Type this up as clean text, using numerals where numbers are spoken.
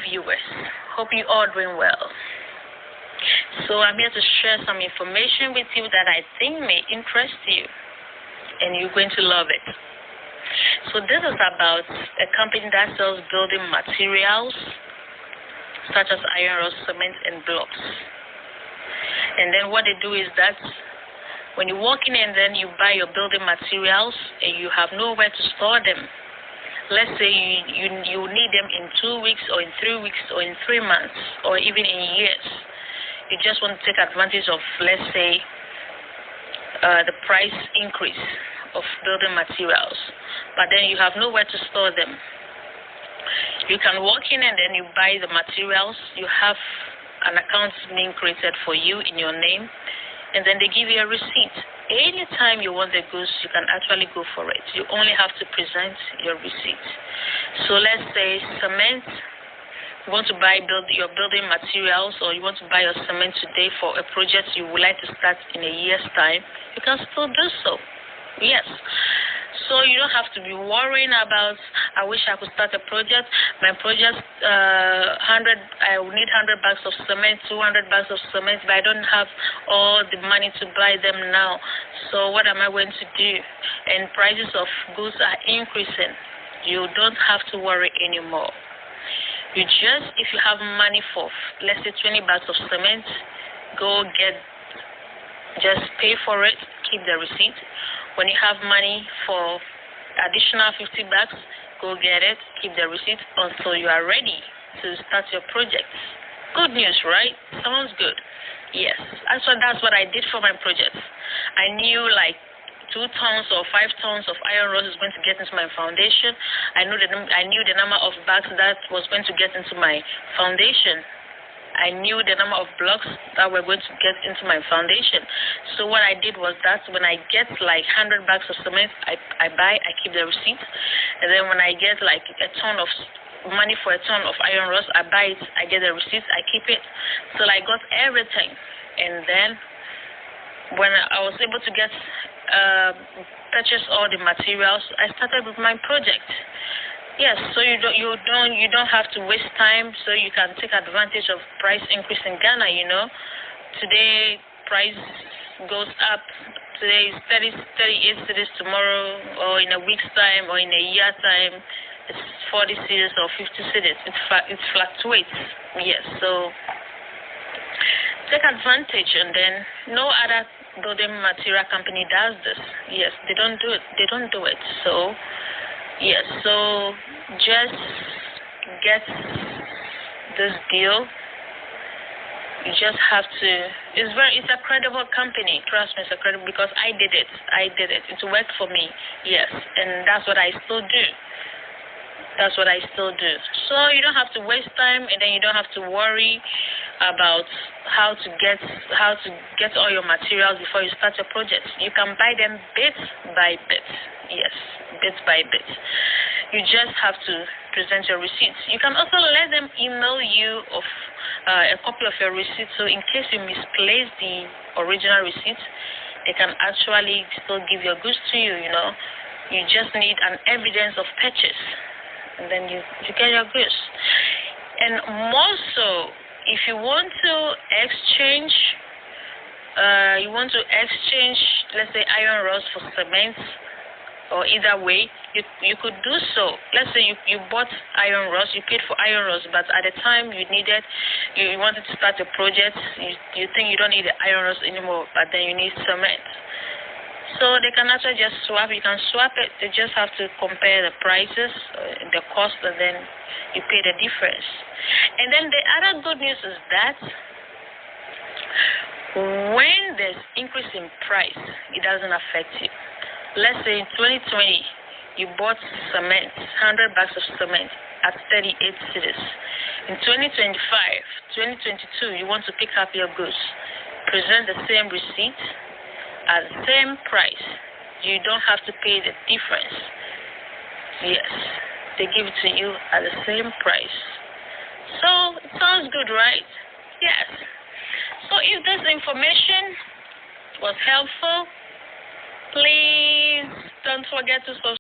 viewers. Hope you all doing well. So I'm here to share some information with you that I think may interest you, and you're going to love it. So this is about a company that sells building materials such as iron rod, cement, and blocks. And then what they do is that when you walk in and then you buy your building materials and you have nowhere to store them, let's say you need them in 2 weeks or in 3 weeks or in 3 months or even in years. You just want to take advantage of, let's say, the price increase of building materials, but then you have nowhere to store them. You can walk in and then you buy the materials. You have an account being created for you in your name, and then they give you a receipt. Anytime you want the goods, you can actually go for it. You only have to present your receipt. So let's say cement, you want to buy your building materials, or you want to buy your cement today for a project you would like to start in a year's time, you can still do so. Yes. So you don't have to be worrying about, I wish I could start a project. My project, I will need 100 bags of cement, 200 bags of cement, but I don't have all the money to buy them now. So what am I going to do? And prices of goods are increasing. You don't have to worry anymore. You just, if you have money for, let's say, 20 bags of cement, just pay for it, keep the receipt. When you have money for additional 50 bags, go get it, keep the receipt until you are ready to start your project. Good news, right? Sounds good. Yes. That's what I did for my project. I knew like 2 tons or 5 tons of iron rod is going to get into my foundation. I knew the number of bags that was going to get into my foundation. I knew the number of blocks that were going to get into my foundation. So what I did was that when I get like 100 bags of cement, I keep the receipt. And then when I get like a ton of money for a ton of iron rods, I buy it, I get the receipt, I keep it. So I got everything. And then when I was able to purchase all the materials, I started with my project. Yes, so you don't have to waste time, so you can take advantage of price increase in Ghana. Today price goes up. Today is 38 cedis, tomorrow or in a week's time or in a year time it's 40 cedis or 50 cedis. It fluctuates. Yes, so take advantage, and then no other building material company does this. Yes, they don't do it. So yes, so just get this deal. You just have to. It's a credible company. Trust me, it's a credible, because I did it. It worked for me. Yes, and that's what I still do. So you don't have to waste time, and then you don't have to worry about how to get all your materials before you start your project. You can buy them bit by bit. Yes, bit by bit. You just have to present your receipts. You can also let them email you of a copy of your receipt, so in case you misplace the original receipt, they can actually still give your goods to you. You just need an evidence of purchase, and then you get your goods. And more so, if you want to exchange, let's say, iron rods for cement, or either way, you could do so. Let's say you bought iron rods, you paid for iron rods, but at the time you wanted to start a project, you think you don't need the iron rods anymore, but then you need cement. So they can actually just swap. You can swap it. They just have to compare the prices, the cost, and then you pay the difference. And then the other good news is that when there's increase in price, it doesn't affect you. Let's say in 2020, you bought cement, 100 bags of cement at 38 cedis. In 2025, 2022, you want to pick up your goods. Present the same receipt at the same price. You don't have to pay the difference. Yes, they give it to you at the same price. So it sounds good, right? Yes. So if this information was helpful, please don't forget to subscribe.